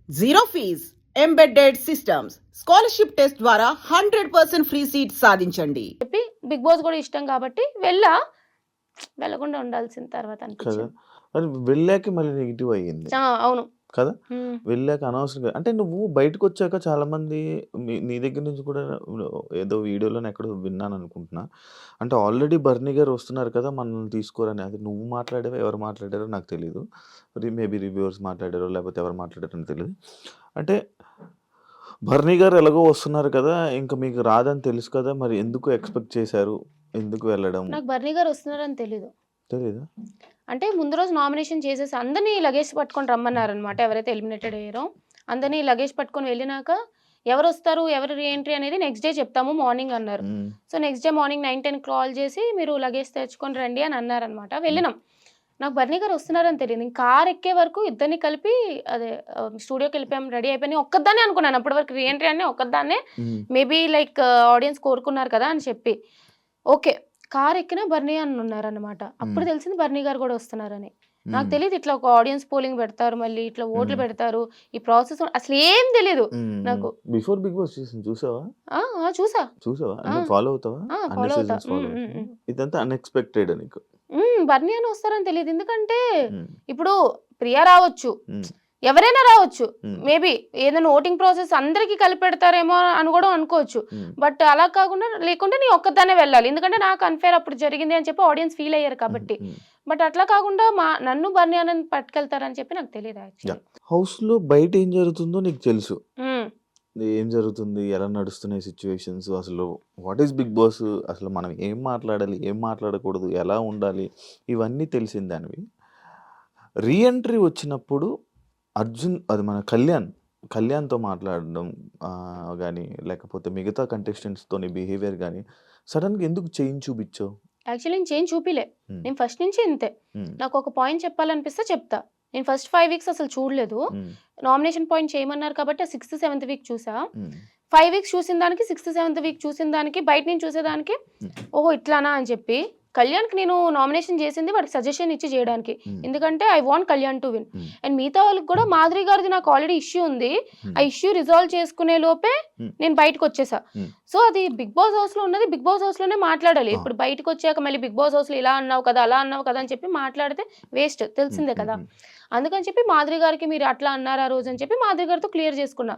Zero fees embedded systems scholarship test ద్వారా 100% free seat సాధించండి. చెప్పి బిగ్ బాస్ కూడా ఇష్టం కాబట్టి వెళ్ళకుండా ఉండాల్సిన తర్వాత కదా! అనిపించింది. మరి వెళ్ళాక మళ్ళీ నెగెటివ్ అయ్యింది. అవును. కదా! హ్మ్. వెళ్ళాక అనవసరంగా అంటే నువ్వు బయటకొచ్చాక చాలామంది నీ దగ్గర నుంచి కూడా ఏదో వీడియోలోనే ఎక్కడో విన్నాననుకుంటున్నా. అంటే ఆల్రెడీ బర్నీ గారు వస్తున్నారు కదా! మనల్ని తీసుకోరని. అది నువ్వు మాట్లాడావో, ఎవరు మాట్లాడారో నాకు తెలీదు. మేబీ రివ్యూవర్స్ మాట్లాడారో, లేకపోతే ఎవరు మాట్లాడారో తెలీదు. అంటే బర్నీ గారు ఎలాగో వస్తున్నారు కదా! ఇంక మీకు రాదని తెలుసు కదా! మరి ఎందుకు ఎక్స్‌పెక్ట్ చేశారు? ఎందుకు వెళ్ళడం? నాకు బర్నీ గారు వస్తున్నారని తెలీదు. తెలీదా? అంటే ముందు రోజు నామినేషన్ చేసేసి అందరినీ లగేజ్ పట్టుకొని రమ్మన్నారనమాట. ఎవరైతే ఎలిమినేటెడ్ అయ్యారో అందరినీ లగేజ్ పట్టుకొని వెళ్ళినాక ఎవరొస్తారు, ఎవరు రీఎంట్రీ అనేది నెక్స్ట్ డే చెప్తాము మార్నింగ్ అన్నారు. హ్మ్. So next day morning 9, 10 call చేసి మీరు లగేజ్ తెచ్చుకొని రండి అని అన్నారనమాట. వెళ్ళినాం. నాకు బర్నీ గారు వస్తున్నారని తెలియదు. నేను కార్ ఎక్కే వరకు ఇద్దరిని కలిపి అదే స్టూడియోకి వెళ్ళిపోయాం, రెడీ అయిపోయి ఒక్కదాన్నే అనుకున్నాను. అప్పటి వరకు రీఎంట్రీ అని ఒక్కదాన్నే హ్మ్. మేబీ లైక్ ఆడియన్స్ కోరుకున్నారు కదా అని చెప్పి ఓకే. కార్ ఎక్కినా బర్నీ అని ఉన్నారనమాట. అప్పుడు తెలిసింది బర్నీ గారు కూడా వస్తున్నారని. నాకు తెలీదు ఇట్లా ఒక ఆడియన్స్ పోలింగ్ పెడతారు, మళ్ళీ ఇట్లా ఓట్లు పెడతారు, ఈ ప్రాసెస్ అసలు ఏం తెలీదు నాకు. బిఫోర్ బిగ్ బాస్ చూసావా? చూసా. చూసావా? అంటే ఫాలో అవుతావా? అన్ని ఫాలో అవుతా. సీజన్స్ ఫాలో అవుతావా? ఇదంతా అన్ఎక్స్‌పెక్టెడ్ నీకు. బర్నీ అని వస్తారని తెలియదు. ఎందుకంటే హ్మ్. ఇప్పుడు ప్రియా రావచ్చు, హ్మ్. ఎవరైనా రావచ్చు. హ్మ్. మేబీ ఏదైనా ఓటింగ్ ప్రాసెస్ అందరికీ కలిపి పెడతారేమో అని కూడా అనుకోవచ్చు. హ్మ్. బట్ అలా కాకుండా లేకుంటే నీ ఒక్కదాన్నే వెళ్ళాలి. ఎందుకంటే నాకు అన్‌ఫెయిర్ అప్పుడు జరిగింది అని చెప్పి ఆడియన్స్ ఫీల్ అయ్యారు కాబట్టి. హ్మ్. బట్ అట్లా కాకుండా నన్ను బర్నీ అని పట్టుకెళ్తారని చెప్పి నాకు తెలీదు యాక్చువల్లీ. హౌస్‌లో బయట ఏం జరుగుతుందో నీకు తెలుసు. హ్మ్. ఏం జరుగుతుంది? ఎలా నడుస్తున్నాయి సిట్యుయేషన్స్? అసలు వాట్ ఈస్ బిగ్ బాస్? అసలు మనం ఏం మాట్లాడాలి? ఏం మాట్లాడకూడదు? ఎలా ఉండాలి? ఇవన్నీ తెలిసిన దానివి. రీ ఎంట్రీ వచ్చినప్పుడు అది మన కళ్యాణ్‌తో మాట్లాడడం గాని, లేకపోతే మిగతా కంటెస్టెంట్స్‌తోని బిహేవియర్ గాని, సడెన్‌గా ఎందుకు చేంజ్ చూపిచ్చావు? యాక్చువల్లీ నేను చేంజ్ చూపిలే. హ్మ్. నేను ఫస్ట్ నుంచి ఇంతే. హ్మ్. నాకు ఒక పాయింట్ చెప్పాలనిపిస్తే చెప్తా. నేను ఫస్ట్ 5 వీక్స్ అసలు చూడలేదు. హ్మ్. నామినేషన్ పాయింట్ చేయమన్నారు కాబట్టి ఆ 6థ్, 7థ్ వీక్ చూసా. హ్మ్. 5 వీక్స్ చూసిన దానికి 6థ్, 7థ్ వీక్ చూసిన దానికి బయట నుంచి చూసేదానికి ఓహో! ఇట్లానా అని చెప్పి కళ్యాణ్‌కి నేను నామినేషన్ చేసింది వాడికి సజెషన్ ఇచ్చి చేయడానికి. ఎందుకంటే I want Kalyan to win. And మిగతా వాళ్ళకి కూడా మాధురి గారిది నాకు ఆల్రెడీ ఇష్యూ ఉంది. ఆ ఇష్యూ రిజాల్వ్ చేసుకునే లోపే నేను బయటకొచ్చేసా. సో అది బిగ్ బాస్ హౌస్‌లో ఉన్నది బిగ్ బాస్ హౌస్‌లోనే మాట్లాడాలి. ఇప్పుడు బయటకొచ్చాక మళ్ళీ బిగ్ బాస్ హౌస్‌లో ఇలా అన్నావు కదా, అలా అన్నావు కదా అని చెప్పి మాట్లాడితే వేస్ట్, తెలిసిందే కదా. అందుకని చెప్పి మాధురి గారికి మీరు అట్లా అన్నారు ఆ రోజు అని చెప్పి మాధురి గారితో క్లియర్ చేసుకున్నా.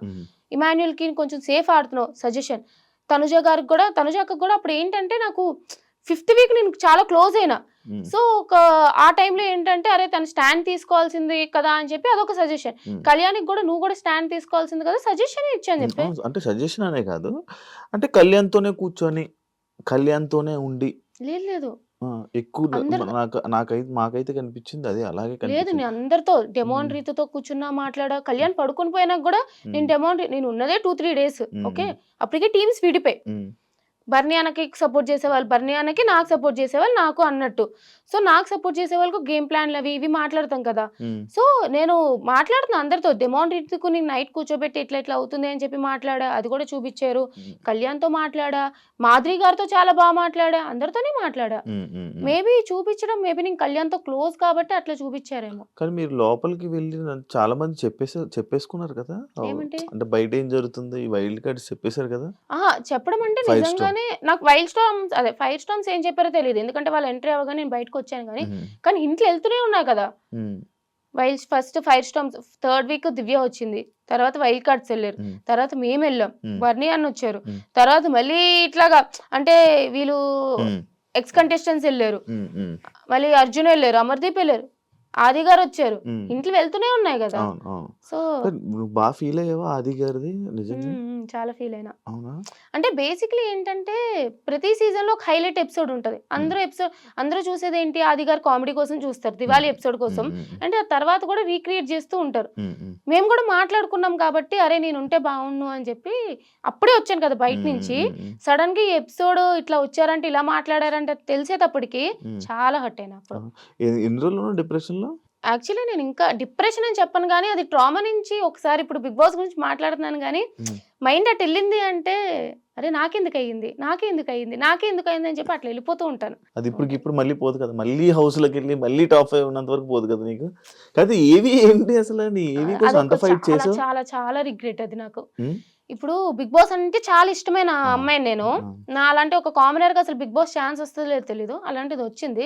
ఇమాన్యుయల్‌కి కొంచెం సేఫ్ ఆడుతున్నావు సజెషన్. తనుజాకి కూడా అప్పుడు ఏంటంటే నాకు 5థ్ వీక్ నేను చాలా క్లోజ్ అయినా. సో ఆ టైంలో ఏంటంటే అరే తను స్టాండ్ తీసుకోవాల్సింది కదా అని చెప్పి అదొక సజెషన్. కళ్యాణ్‌కి కూడా నువ్వు కూడా స్టాండ్ తీసుకోవాల్సింది కదా సజెషన్ ఇచ్చాను చెప్పి. అంటే సజెషన్ అనే కాదు. అంటే కళ్యాణ్‌తోనే కూర్చొని, కళ్యాణ్‌తోనే ఉండి లేదు. ఎక్కువ మాకైతే కనిపించింది అదే అలాగే లేదు కనిపించింది. నేను అందరితో డెమోన్ రీతితో కూర్చున్నా మాట్లాడా. కళ్యాణ్ పడుకొని పోయినాక కూడా నేను ఉన్నదే 2, 3 డేస్. ఓకే. అప్పటికే టీమ్స్ విడిపోయి. బర్నీ అన్నకి సపోర్ట్ చేసేవాళ్ళు బర్నీ అన్నకి, నాకు సపోర్ట్ చేసేవాళ్ళు నాకు అన్నట్టు. సో నాకు సపోర్ట్ చేసే వాళ్ళకు గేమ్ ప్లాన్లు అవి ఇవి మాట్లాడతాం కదా. సో నేను మాట్లాడుతున్నా అందరితో. డెమోన్ రీతికు నేను నైట్ కూర్చోబెట్టి ఇట్లా ఇట్లా అవుతుంది అని చెప్పి మాట్లాడా. అది కూడా చూపించారు. కళ్యాణ్‌తో మాట్లాడా, మాధురి గారితో చాలా బాగా మాట్లాడా, అందరితోనే మాట్లాడా. మేబీ నేను కళ్యాణ్‌తో క్లోజ్ కాబట్టి అట్లా చూపించారేమో. కానీ మీరు లోపలికి వెళ్ళి చాలా మంది చెప్పేసుకున్నారు కదా. ఏమంటే అంటే బయట ఏం జరుగుతుంది ఈ వైల్డ్ కార్డ్స్ చెప్పేశారు కదా. చెప్పడం అంటే నిజంగానే నాకు ఫైర్ స్టార్మ్స్ ఏం చెప్పారో తెలియదు. ఎందుకంటే వాళ్ళు ఎంట్రీ అవ్వగానే నేను బయటకు వచ్చాను కానీ ఇంట్లో వెళ్తూనే ఉన్నాయి కదా. First fire storms 3rd week Divya వచ్చింది. తర్వాత వైల్డ్ కార్డ్స్ వెళ్ళారు. తర్వాత మేము వెళ్ళాం. బర్నీ అన్న వచ్చారు. తర్వాత మళ్ళీ ఇట్లాగా అంటే వీళ్ళు ఎక్స్ కంటెస్టెంట్స్ వెళ్ళారు. మళ్ళీ అర్జున్ వెళ్ళారు, అమర్దీప్ వెళ్ళారు, ఆది గారు వచ్చారు. ఇంట్లో వెళ్తూనే ఉన్నాయి కదా. సో బాగా ఫీల్ అయ్యావా ఆది గారిది నిజంగా? చాలా ఫీల్ అయినా. అవునా? అంటే బేసిక్లీ ఏంటంటే ప్రతి సీజన్ లో ఒక హైలైట్ ఎపిసోడ్ ఉంటది. అందరూ చూసేది ఏంటి, ఆది గారు కామెడీ కోసం చూస్తారు, దివాళీ ఎపిసోడ్ కోసం. అంటే ఆ తర్వాత కూడా రీక్రియేట్ చేస్తూ ఉంటారు. మేము కూడా మాట్లాడుకున్నాం కాబట్టి అరే నేను ఉంటే బాగుండు అని చెప్పి అప్పుడే వచ్చాను కదా బయట నుంచి. సడన్ గా ఈ ఎపిసోడ్ ఇట్లా వచ్చారంటే ఇలా మాట్లాడారంటే తెలిసేటప్పటికి చాలా హర్ట్ అయినా. అప్పుడు ఎన్ని రోజులు డిప్రెషన్ లో? యాక్చువల్లీ నేను ఇంకా డిప్రెషన్ అని చెప్పను గానీ, అది ట్రామా నుంచి ఒకసారి ఇప్పుడు 'బిగ్ బాస్' గురించి మాట్లాడుతున్నాను గానీ, హ్మ్. మైండ్ అటెళ్ళింది అంటే, అరే! నాకెందుకయ్యింది? నాకెందుకయ్యింది? నాకెందుకయింది? అని చెప్పి అట్లా వెళ్ళిపోతూ ఉంటాను. అది ఇప్పటికిప్పుడు మళ్ళీ పోదు కదా! మళ్ళీ హౌస్‌లోకెళ్ళి మళ్ళీ టాప్ 5 ఉన్నంత వరకు పోదు కదా నీకు? కాకపోతే ఏవి ఏంటి అసల? నీ ఏవి కోసం అంత అదొక ఫైట్ చాలా చేసావు? చాలా చాలా రిగ్రెట్ అది నాకు. హ్మ్. ఇప్పుడు 'బిగ్ బాస్' అంటే చాలా ఇష్టమైన ఆ! అమ్మాయిని నేను. ఆ! నాలాంటి ఒక కామనర్‌గా అసలు 'బిగ్ బాస్' ఛాన్స్ వస్తదో లేదో తెలీదు. అలాంటిది వచ్చింది.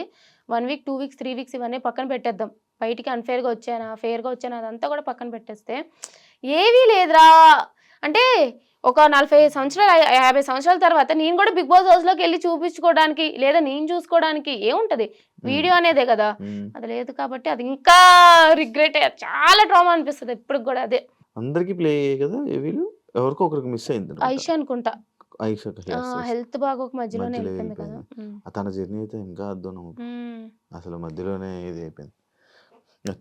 1 వీక్, 2 వీక్స్, 3 వీక్స్ ఇవన్నీ పక్కన పెట్టేద్దాం. బయటికి అన్‌ఫెయిర్‌గా వచ్చానా, ఫెయిర్‌గా వచ్చానా అదంతా కూడా పక్కన పెట్టేస్తే, ఏవీ లేదురా అంటే ఒక 40 సంవత్సరాలు, 50 సంవత్సరాల తర్వాత నేను కూడా 'బిగ్ బాస్' హౌస్‌లోకెళ్ళి చూపించుకోవడానికి, లేదా నేను చూసుకోవడానికి ఏముంటది? హ్మ్. వీడియో అనేదే కదా! హ్మ్. అది లేదు కాబట్టి అది ఇంకా రిగ్రెటే. చాలా ట్రామా అనిపిస్తది ఇప్పటికి కూడా అదే. అందరికి ప్లే అయ్యాయి కదా! ఏవీలు? ఎవరికో ఒకరికి మిస్ అయిందనమాట. ఐషా అనుకుంటా. ఐషాకి యెస్. యెస్. హెల్త్ బాగోక మధ్యలోనే మధ్యలో ఎళ్ళిపోయింది కదా! వెళ్ళిపోయింది. తన జర్నీ అయితే ఇంకా అద్దునం. హ్మ్. అసలు మధ్యలోనే ఇది అయిపోయింది.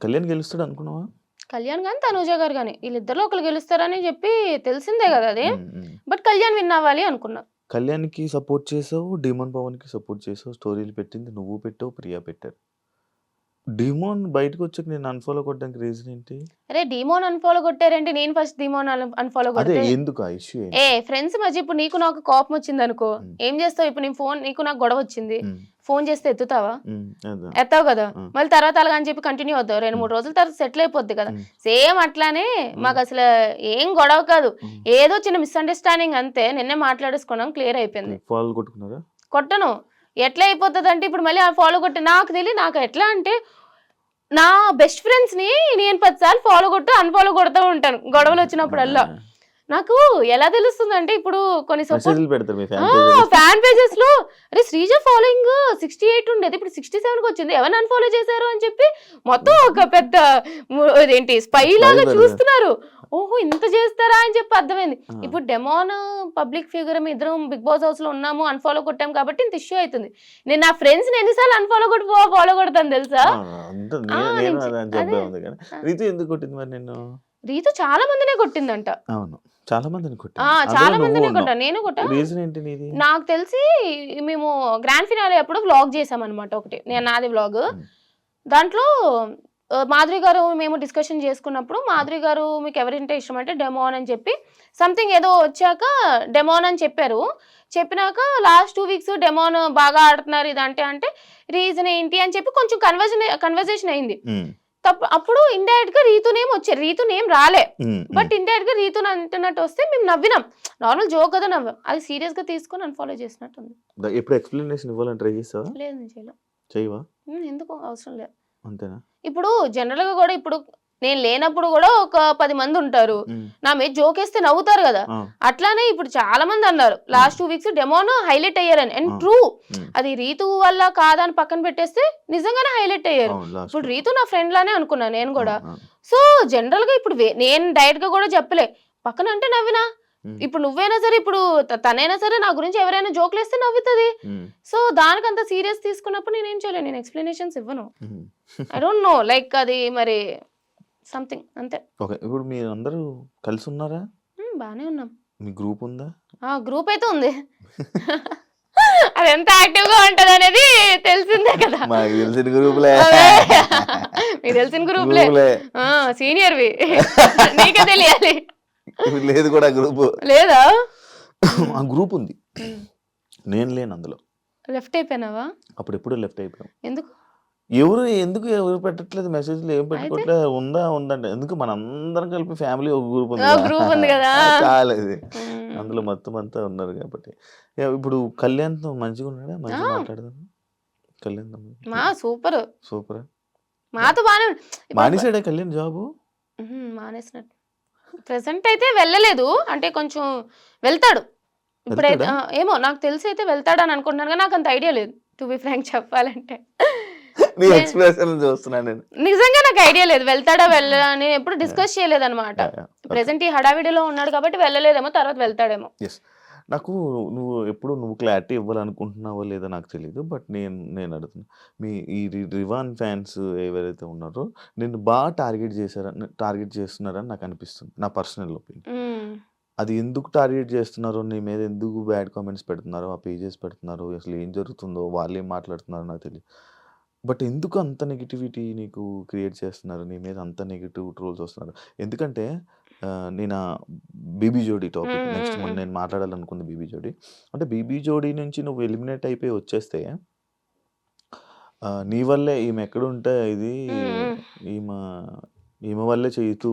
కళ్యాణ్ గెలుస్తాడు అనుకున్నావా? కళ్యాణ్ గాని, తనూజ గారు గాని వీళ్ళిద్దరిలో ఒకళ్ళు గెలుస్తారని చెప్పి తెలిసిందే కదా అది. హ్మ్. హ్మ్. బట్ కళ్యాణ్ విన్ అవ్వాలి అనుకున్నా. కళ్యాణ్‌కి సపోర్ట్ చేసావు. డీమన్ పవన్‌కి సపోర్ట్ చేసావు. స్టోరీలు పెట్టింది నువ్వు పెట్టావు. ప్రియా పెట్టారు. డీమోన్ బయటకొచ్చాక నేను అన్‌ఫాలో కొట్టడానికి రీజన్ ఏంటి? అరే! డీమోన్ అన్‌ఫాలో కొట్టారంటే నేను ఫస్ట్ డీమోన్ అన్‌ఫాలో అదే కొడితే ఎందుకు ఆ ఇష్యూ ఏంటి? ఫ్రెండ్స్ మధ్య ఇప్పుడు నీకు నాకు కోపం వచ్చిందనుకో, హ్మ్. ఏం చేస్తావు? ఇప్పుడు నేను నీకు నాకు గొడవ వచ్చింది. హ్మ్. ఫోన్ చేస్తే ఎత్తుతావా? హ్మ్. అదే. ఎత్తావు కదా! ఆ! మళ్ళీ తర్వాత అలాగని చెప్పి కంటిన్యూ అవుతావు. 2, హ్మ్. 3 రోజుల తర్వాత సెటిల్ అయిపోద్ది కదా! హ్మ్. సేమ్ అట్లానే హ్మ్. మాకసలు ఏం గొడవ కాదు. హ్మ్. ఏదో చిన్న మిస్‌అండర్‌స్టాండింగ్ అంతే. నిన్నే మాట్లాడేసుకున్నాం. క్లియర్ అయిపోయింది. ఫాల్‌లు కొట్టుకున్నారా? కొట్టను. ఎట్లా అయిపోతదంటే ఇప్పుడు మళ్ళీ ఫాలో కొట్టి నాకు ఎట్లా అంటే నా బెస్ట్ ఫ్రెండ్స్‌ని నేను 10 సార్లు ఫాలో కొట్టు, అన్‌ఫాలో కొడతా ఉంటాను. గొడవలొచ్చినప్పుడల్లా. నాకు ఎలా తెలుస్తుందంటే ఇప్పుడు కొన్ని సపోర్ట్ మెసేజ్‌లు పెడతారు మీ ఆ! Fan pages. ఫ్యాన్ పేజెస్‌లో అరే! శ్రీజ ఫాలోయింగ్ 68 ఉండేది. ఇప్పుడు 67కి వచ్చింది. ఎవరిని అన్‌ఫాలో చేశారు అని చెప్పి మొత్తం ఒక పెద్ద అదేంటి స్పై స్పై లాగా పెడతారు. చూస్తున్నారు. ఓహో! ఇంత చేస్తారా అని చెప్పి అర్థమైంది. ఆ! ఇప్పుడు డెమాన్ పబ్లిక్ ఫిగర్ ఇద్దరం బిగ్ బాస్ హౌస్‌లో ఉన్నాము. అన్‌ఫాలో కొట్టాం కాబట్టి ఇంత ఇష్యూ అయితుంది. నేను నా ఫ్రెండ్స్‌ని ఎన్ని సార్లు అన్‌ఫాలో కొట్టి ఫాలో కొడతాను తెలుసా? ఆ! అంతే ఆ! నేను నేను అదే అదే. జబ్బే ఉంది గానీ. ఆ! రీతు ఎందుకు కొట్టింది మరి నిన్ను? రీతు చాలా మందినే కొట్టిందంట. అవును. చాలా మందిని కొట్టింది. అందులో చాలా నువ్వు మందినే ఉన్నావు. కొట్టా. నేను కొట్టా. రీజన్ ఏంటి నీది? నాకు తెలిసి మేము గ్రాండ్ ఫినాలే అప్పుడు వ్లాగ్ చేశామనమాట ఒకటి. నాది వ్లాగ్. హ్మ్. దాంట్లో మాధురి గారు మేము డిస్కషన్ చేసుకున్నప్పుడు మాధురి గారు మీకెవరంటే ఇష్టమంటే డెమోన్ అని చెప్పి సంథింగ్ ఏదో వచ్చాక డెమోన్ అని చెప్పారు. చెప్పినాక లాస్ట్ 2 వీక్స్ డెమోన్ బాగా ఆడుతున్నారు ఇదంటే అంటే రీజన్ ఏంటి అని చెప్పి కొంచెం కన్వర్జేషన్ అయింది. హ్మ్. అప్పుడు ఇండైరెక్ట్‌గా రీతు నేమ్ వచ్చారు. రీతు నేమ్ రాలే. హ్మ్. హ్మ్. బట్ ఇండైరెక్ట్‌గా రీతుని అంటున్నట్టు వస్తే మేము నవ్వినాం. నార్మల్ జోక్ కదా నవ్వాం. అది సీరియస్‌గా తీసుకొని అన్‌ఫాలో చేసినట్టుంది. ఎప్పుడు ఎక్స్‌ప్లనేషన్ ఇవ్వాలని ట్రై చేసావా? లేదు నేను చేయలే. చెయ్యవా? ఎందుకు అవసరం లేదు. అంతేనా? ఇప్పుడు జనరల్‌గా గూడా ఇప్పుడు నేను లేనప్పుడు గూడా ఒక 10 మందుంటారు. హ్మ్. నా మీద జోకేస్తే నవ్వుతారు గదా! ఆ! అట్లానే ఇప్పుడు చాలా మందన్నారు. ఆ! లాస్ట్ 2 వీక్స్ డెమోన్ హైలైట్ అయ్యారని. అండ్ ఆ! ట్రూ. హ్మ్. అది రీతు వల్ల కాదా అని పక్కన పెట్టేస్తే నిజంగానే హైలైట్ అయ్యారు. అవును. ఇప్పుడు లాస్ట్‌లో. రీతు నా ఫ్రెండ్ లానే అనుకున్నా నేను గూడా. అవును. అవును. సో, జనరల్‌గా ఇప్పుడు నేను డైరెక్ట్‌గా గూడా చెప్పలే. పక్కన అంటే నవ్వినా. హ్మ్. ఇప్పుడు నువ్వైనా సరే ఇప్పుడు తనైనా సరే నా గురించి ఎవరైనా జోకులేస్తే నవ్వుతది. హ్మ్. సో, దానికంత సీరియస్ తీసుకున్నప్పుడు నేనేం చేయలేను. నేను ఎక్స్‌ప్లనేషన్స్ ఇవ్వను. హ్మ్. I don't no. లైక్ అది మరి సంథింగ్ అంతే. ఓకే. ఇప్పుడు మీరందరూ కలిసున్నారా? బానే ఉన్నాం. మీ గ్రూప్ ఉందా? గ్రూప్ అయితే ఉంది. అదెంత యాక్టివ్‌గా ఉంటదనేది తెలిసిందే కదా! మాకు తెలిసిన గ్రూప్‌లే. అదే. మీకు తెలిసిన గ్రూప్‌లే. గ్రూప్‌లే. సీనియర్‌వి. నీకే తెలియాలి. ఇప్పుడు లేదు కూడా ఆ గ్రూపు. లేదా? ఆ గ్రూప్ ఉంది. హ్మ్. నేను లేను అందులో. లెఫ్ట్ అయిపోయినావా? అప్పుడెప్పుడో లెఫ్ట్ అయిపోయాం. ఎందుకు? ఎవరు పెట్టట్లేదు మెసేజ్‌లు ఏం అయితే? పెట్టుకోవట్లేదు. ఉందంటే ఎందుకు మనందరం కలిపి ఫ్యామిలీ ఒక గ్రూప్ ఉంది గ్రూప్ ఉంది గదా! చాలది. అందులో హ్మ్. మొత్తం అంతా ఉన్నారు కాబట్టి. ఇప్పుడు కళ్యాణ్‌తో మంచిగున్నాడా? మంచిగా ఆ! మాట్లాడతాడా? కళ్యాణ్‌తో సూపరు. సూపరా? మాతో బానే ఇప్పుడు మానేసాడా కళ్యాణ్ జాబు? మానేసినట్టు. ప్రెజెంట్ అయితే వెళ్ళలేదు. అంటే కొంచెం వెళ్తాడు. ఇప్పుడైతే వెళ్తాడా? ఏమో నాకు తెలిసైతే వెళ్తాడని అనుకుంటున్నాను గానీ నాకంత ఐడియా లేదు. టు బి ఫ్రాంక్ చెప్పాలంటే. నీ నే ఎక్స్‌ప్రెషన్ చూస్తున్నాను నేను. నిజంగా నాకు ఐడియా లేదు. వెళ్తాడా వెళ్ళడా అని ఎప్పుడు డిస్కస్ చేయలేదనమాట. యాహ్! ఓకే. ప్రెజెంట్ ఈ హడావిడిలో ఉన్నాడు కాబట్టి వెళ్ళలేదేమో తర్వాత వెళ్తాడేమో. యెస్. నాకు నువ్వు క్లారిటీ ఇవ్వాలనుకుంటున్నావో లేదో నాకు తెలీదు. బట్ నేను అడుగుతున్నా. మీ ఈ రివాన్ ఫ్యాన్స్ ఎవరైతే ఉన్నారో నిన్ను టార్గెట్ చేస్తున్నారని నాకు అనిపిస్తుంది. నా పర్సనల్ ఒపీనియన్. హ్మ్. అది ఎందుకు టార్గెట్ చేస్తున్నారో, నీ మీద ఎందుకు బ్యాడ్ కామెంట్స్ పెడుతున్నారో, ఆ పేజెస్ పెడుతున్నారో, అసలు ఏం జరుగుతుందో, వాళ్ళేం మాట్లాడుతున్నారో నాకు తెలీదు. బట్ ఎందుకు అంత నెగటివిటీ నీకు క్రియేట్ చేస్తున్నారు? నీ మీద అంత నెగెటివ్ ట్రోల్స్ వస్తున్నారు? ఎందుకంటే నేను 'బీబీ జోడీ' టాపిక్ నెక్స్ట్ మొన్న నేను మాట్లాడాలనుకుంది 'బీబీ జోడీ'. అంటే 'బీబీ జోడీ' నుంచి నువ్వు ఎలిమినేట్ అయిపోయి వచ్చేస్తే నీ వల్లే ఈమె ఎక్కడుంటే ఇది ఈమె ఈమె వల్లే చేయుతూ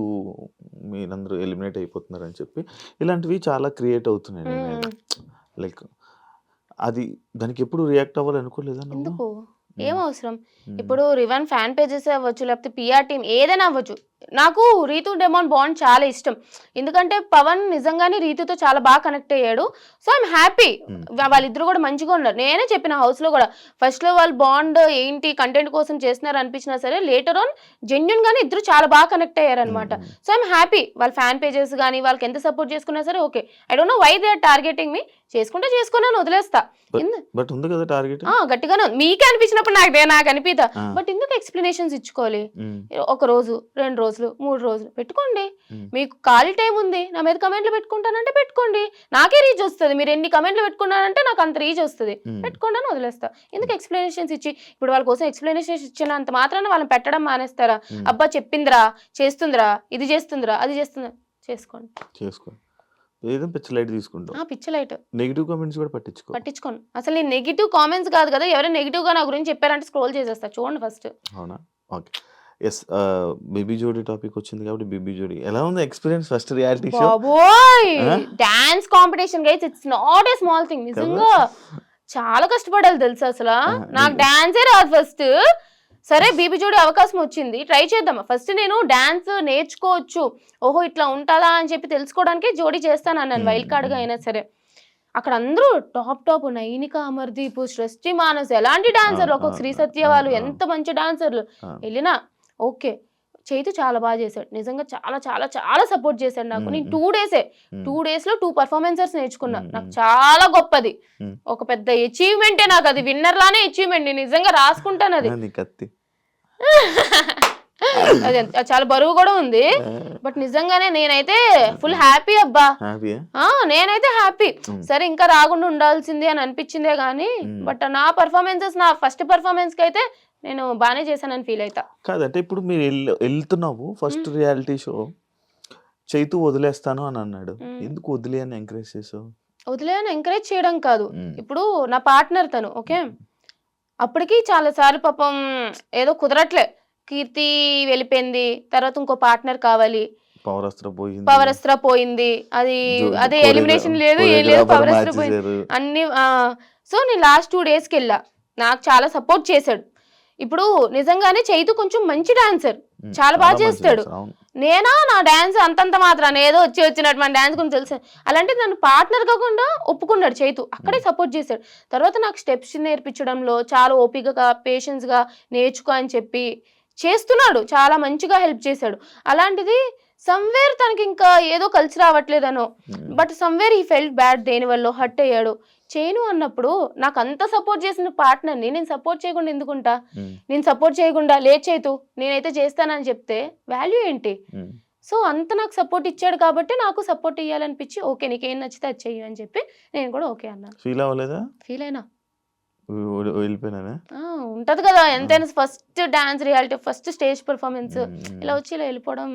మీరందరూ ఎలిమినేట్ అయిపోతున్నారని చెప్పి ఇలాంటివి చాలా క్రియేట్ అవుతున్నాయి నీ మీద. లైక్ అది దానికి ఎప్పుడు రియాక్ట్ అవ్వాలనుకోలేదా నువ్వు? ఎందుకు ఏం హ్మ్. అవసరం? హ్మ్. ఇప్పుడు రివన్ ఫ్యాన్ పేజెస్ అవ్వచ్చు, లేకపోతే పిఆర్ టీమ్ ఏదైనా అవ్వచ్చు. నాకు రీతు డెమాన్ బాండ్ చాలా ఇష్టం. ఎందుకంటే పవన్ నిజంగానే రీతుతో చాలా బాగా కనెక్ట్ అయ్యాడు. So I'm happy. హ్మ్. వాళ్ళిద్దరు కూడా మంచిగా ఉన్నారు. నేనే చెప్పిన హౌస్లో కూడా ఫస్ట్లో వాళ్ళు బాండ్ ఏంటి కంటెంట్ కోసం చేస్తున్నారు అనిపించినా సరే లేటర్ ఆన్ జెన్యున్ గానే ఇద్దరు చాలా బాగా కనెక్ట్ అయ్యారు అనమాట. హ్మ్. So I'm happy. వాళ్ళ ఫ్యాన్ పేజెస్ కానీ వాళ్ళకి ఎంత సపోర్ట్ చేసుకున్నా సరే okay. I don't know why they are targeting me. చేసుకుంటే చేసుకున్నాను వదిలేస్తా. బట్ ఉంది కదా టార్గెట్. గట్టిగానే ఉంది. మీకే అనిపించినప్పుడు నాకు అనిపిదా. ఆ. బట్ ఎందుకు ఎక్స్ప్లెనేషన్స్ ఇచ్చుకోవాలి? హ్మ్. ఒక రోజు 2 రోజులు 3 రోజులు పెట్టుకోండి. హ్మ్. మీకు ఖాళీ టైం ఉంది నా మీద కమెంట్లు పెట్టుకుంటానంటే పెట్టుకోండి. నాకే రీచ్ వస్తుంది. మీరు ఎన్ని కమెంట్లు పెట్టుకున్నారంటే నాకు అంత రీచ్ వస్తుంది. హ్మ్. పెట్టుకోండి అని వదిలేస్తా. ఎందుకు ఎక్స్ప్లెనేషన్స్ ఇచ్చి ఇప్పుడు వాళ్ళ కోసం ఎక్స్ప్లెనేషన్స్ ఇచ్చినంత మాత్రాన వాళ్ళని పెట్టడం మానేస్తారా? హ్మ్. అబ్బా చెప్పిందిరా, చేస్తుందిరా, ఇది చేస్తుందిరా, అది చేస్తుందిరా, చేసుకోండి. చేసుకో. ఏదో పిచ్చి లైట్ తీసుకుంటావు. పిచ్చి లైట్ నెగెటివ్ కామెంట్స్ కూడా పట్టించుకో. పట్టించుకోను. అసలు నేను నెగిటివ్ కామెంట్స్ కాదు కదా, ఎవరైనా నెగిటివ్గా నా గురించి చెప్పారంటే స్క్రోల్ చేసేస్తా. చూడండి ఫస్ట్. అవునా? ఓకే. యెస్. 'బేబీ జోడీ' టాపిక్ వచ్చింది కాబట్టి 'బేబీ జోడీ' ఎలా ఉంది ఎక్స్‌పీరియన్స్ ఫస్ట్ రియాలిటీ షో? బాబోయ్! ఆ? Dance competition guys it's not a small thing. కదా? నిజంగా చాలా కష్టపడాలి తెలుసా అసలు. నాకు నీకు డాన్సే రాదు ఫస్ట్. సరే బీబీ జోడీ అవకాశం వచ్చింది, ట్రై చేద్దామా. ఫస్ట్ నేను డాన్స్ నేర్చుకోవచ్చు, ఓహో ఇట్లా ఉంటుందా అని చెప్పి తెలుసుకోవడానికి జోడీ చేస్తాను అన్నాను వైల్డ్ కార్డ్గా అయినా సరే. అక్కడ అందరూ టాప్ నైనిక, అమర్దీప్, సృష్టి మానస్ ఎలాంటి డాన్సర్లు, ఒక్కొక్క శ్రీ సత్య వాళ్ళు ఎంత మంచి డాన్సర్లు. వెళ్ళినా ఓకే. చైతు చాలా బాగా చేశాడు. నిజంగా చాలా చాలా చాలా సపోర్ట్ చేశాడు నాకు. నేను 2 డేసే 2 డేస్లో 2 పర్ఫార్మెన్సెస్ నేర్చుకున్నా. నాకు చాలా గొప్పది. ఒక పెద్ద అచీవ్మెంటే నాకు అది. విన్నర్ లానే అచీవ్మెంట్. నేను నిజంగా రాసుకుంటాను అది. నీ కత్తి. అది చాలా బరువు కూడా ఉంది. బట్ నిజంగానే నేనైతే ఫుల్ హ్యాపీ అబ్బా. హ్యాపీయా? నేనైతే హ్యాపీ. సరే ఇంకా రాకుండా ఉండాల్సింది అని అనిపించిందే కానీ బట్ నా పర్ఫార్మెన్సెస్ నా ఫస్ట్ పర్ఫార్మెన్స్కి అయితే నేను బాగానే చేశానని ఫీల్ అవుతా. కాదంటే ఇప్పుడు మీరు వెళ్తున్నావు ఫస్ట్ రియాలిటీ షో, చైతు వదిలేస్తాను అని అన్నాడు. ఎందుకు వదిలే అని ఎంకరేజ్ చేసావు? వదిలేయని ఎంకరేజ్ చేయడం కాదు. ఇప్పుడు నా పార్ట్నర్ తను ఓకే. అప్పటికి చాలా సార్లు పాపం ఏదో కుదరట్లే. కీర్తి వెళ్ళిపోయింది, తర్వాత ఇంకో పార్ట్నర్ కావాలి, పవరస్త్ర పోయింది, అది అదే ఎలిమినేషన్ లేదు ఏం లేదు, పవరస్త్ర పోయింది అన్ని. సో నేను లాస్ట్ 2 డేస్కి వెళ్ళా. నాకు చాలా సపోర్ట్ చేశాడు. ఇప్పుడు నిజంగానే చైతు కొంచెం మంచి డాన్సర్, చాలా బాగా చేస్తాడు. నేనా నా డాన్స్ అంతంత మాత్రాన ఏదో వచ్చినట్టు మన డాన్స్ గురించి తెలుసు. అలాంటి నన్ను పార్ట్నర్ కాకుండా ఒప్పుకున్నాడు చైతు. అక్కడే సపోర్ట్ చేశాడు. తర్వాత నాకు స్టెప్స్ నేర్పించడంలో చాలా ఓపికగా పేషెన్స్గా నేర్చుకో అని చెప్పి చేస్తున్నాడు. చాలా మంచిగా హెల్ప్ చేశాడు. అలాంటిది సమ్వేర్ తనకి ఇంకా ఏదో కలిసి రావట్లేదనో, బట్ సమ్వేర్ ఈ ఫెల్ట్ బ్యాడ్, దేనివల్ల హర్ట్ అయ్యాడు. చేయను అన్నప్పుడు నాకు అంత సపోర్ట్ చేసిన పార్ట్నర్ని నేను సపోర్ట్ చేయకుండా ఎందుకుంటా? నేను సపోర్ట్ చేయకుండా లేట్ చేయతూ నేనైతే చేస్తానని చెప్తే వాల్యూ ఏంటి? సో అంత నాకు సపోర్ట్ ఇచ్చాడు కాబట్టి నాకు సపోర్ట్ ఇవ్వాలనిపించి ఓకే నీకేం నచ్చితే అది చెయ్యి అని చెప్పి నేను కూడా ఓకే అన్నాను. ఫీల్ అవ్వలేదా? ఫీల్ అయినా వెళ్ళిపోయినా ఉంటది కదా ఎంతైనా. First dance reality, first stage performance, ఇలా వచ్చి ఇలా వెళ్ళిపోవడం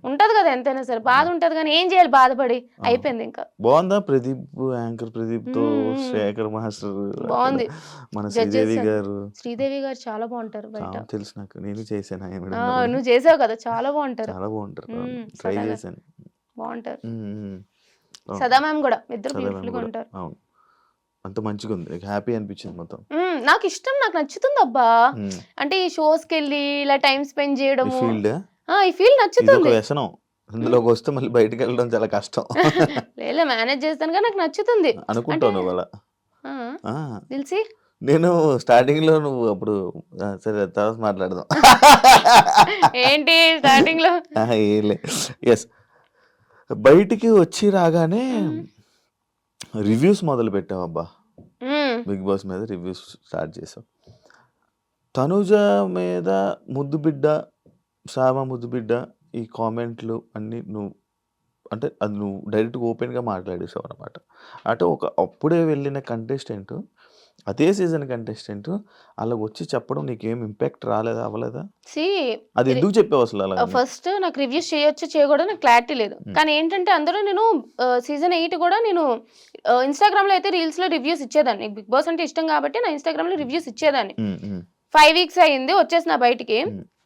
ఉంటది కదా ఎంతైనా సరే. బాధ ఉంటది కానీ ఏం చేయాలి, బాధపడి అయిపోయింది. ఇంకా బాగుందా ప్రదీప్, యాంకర్ ప్రదీప్ తో శేఖర్ మాస్టర్ బాగుంది. మన శ్రీదేవి గారు. శ్రీదేవి గారు చాలా బాగుంటారు బయట. తెలుసు నాకు, నేను చేశాను. నువ్వు చేసావు కదా, చాలా బాగుంటారు. చాలా బాగుంటారు. ట్రై చేశాను. బాగుంటారు. సదా మ్యామ్ కూడా ఇద్దరు బ్యూటిఫుల్ గా ఉంటారు. అవును, అంత మంచిగా ఉంది. హ్యాపీ అనిపించింది మొత్తం. నాకు ఇష్టం, నాకు నచ్చుతుంది అబ్బా. అంటే ఈ షోస్కి వెళ్ళి ఇలా టైం స్పెండ్ చేయడం, ఈ ఫీల్డ్ నచ్చుతుంది. వ్యసనం ఇందులోకి వస్తే మళ్ళీ బయటకు వెళ్ళడం చాలా కష్టం. లేదా మేనేజ్ చేస్తాను కానీ నాకు నచ్చుతుంది అనుకుంటాను. వాళ్ళ తెలిసి నేను స్టార్టింగ్ లో నువ్వు అప్పుడు సరే తర్వాత మాట్లాడదాం. ఏంటి స్టార్టింగ్ లో? ఎస్, బయటికి వచ్చి రాగానే రివ్యూస్ మొదలు పెట్టావు అబ్బా. బిగ్ బాస్ మీద రివ్యూస్ స్టార్ట్ చేసావు. తనుజ మీద ముద్దు బిడ్డ, సామ ముద్దు బిడ్డ, ఈ కామెంట్లు అన్నీ నువ్వు అంటే అది నువ్వు డైరెక్ట్గా ఓపెన్గా మాట్లాడేసావు అనమాట. అంటే అప్పుడే వెళ్ళిన కంటెస్టెంట్ అదే సీజన్ కంటెస్టెంట్ అలాగ వచ్చి చెప్పడం నీకేం ఇంపాక్ట్ రాలేదా, అవ్వలేదా? అది ఎందుకు చెప్పావు అసలు అలా? ఫస్ట్ నాకు రివ్యూస్ చేయొచ్చు చేయకూడదు నాకు క్లారిటీ లేదు. కానీ ఏంటంటే అందరూ నేను సీజన్ 8 కూడా నేను ఇన్స్టాగ్రామ్ లో అయితే రీల్స్ లో రివ్యూస్ ఇచ్చేదాన్ని. బిగ్ బాస్ అంటే ఇష్టం కాబట్టి నా ఇన్స్టాగ్రామ్ లో రివ్యూస్ ఇచ్చేదాన్ని. 5 weeks అయింది వచ్చేసిన బయటికి.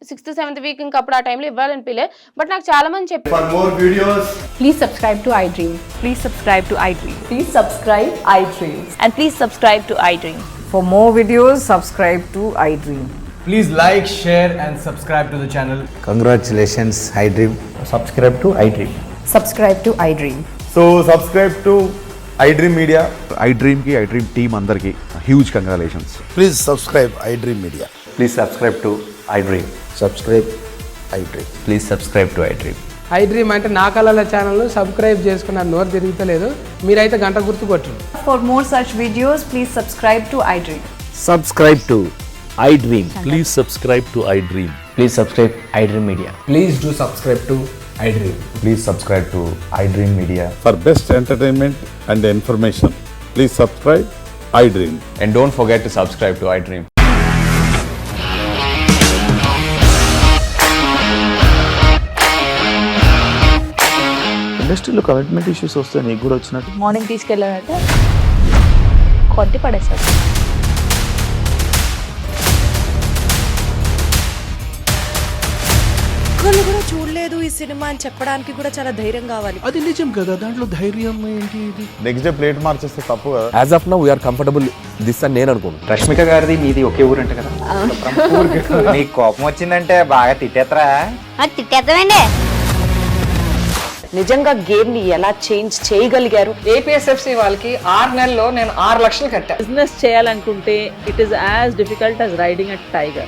6th 7th week ఇంకా అప్పుడు ఆ టైంలో ఇవ్వాలనిపిలే. బట్ నాకు చాలా మంది చెప్పారు. For more videos, Please subscribe to iDream. Please subscribe to iDream. Please subscribe iDream. And please subscribe to iDream. For more videos, subscribe to iDream. please like, share and subscribe to the channel. Congratulations, iDream. Subscribe to iDream. Subscribe to iDream. So subscribe to iDream Media. iDream की iDream team अंदर की huge congratulations. Please subscribe iDream Media. Please subscribe to iDream. Subscribe iDream. Please subscribe to iDream. iDream అంటే నా కళల channel subscribe చేసుకున్న నోరు తిరుగుతలేదు. మీరైతే గంట గుర్తు కొట్టండి. For more such videos, please subscribe to iDream. Subscribe to iDream. Please subscribe to iDream. Please subscribe iDream Media. Please do subscribe to iDream. Please subscribe to iDream Media. For best entertainment and information, please subscribe iDream. And don't forget to subscribe to iDream. ఇండస్ట్రీలో commitment issues వస్తే నీకు కూడా వచ్చినట్టు? Morning తీసుకెళ్ళారంటే కొట్టి పడేస్తారు. ఒక్కళ్ళు కూడా చూడలేదు ఈ సినిమా అని చెప్పడానికి కూడా చాలా ధైర్యం కావాలి. అది నిజం కదా, దాంట్లో ధైర్యం ఏంటి? ఇది నెక్స్ట్ డే ప్లేట్ మార్చేస్తే తప్పు కదా? As of now, we are comfortable this అని నేను అనుకుంటున్నాను. రష్మిక గారిది మీది ఒకే ఊరు అంట కదా? నీకు కోపం వచ్చిందంటే బాగా తిట్టేత్తరా? తిట్టేద్దామండి. నిజంగా గేమ్ ని ఎలా చేంజ్ చేయగలిగారు? ఏపీఎస్ఎఫ్సి వాళ్ళకి 6 నెలల్లో నేను 6 లక్షలు కట్టా. బిజినెస్ చేయాలనుకుంటే it is as difficult as riding a tiger.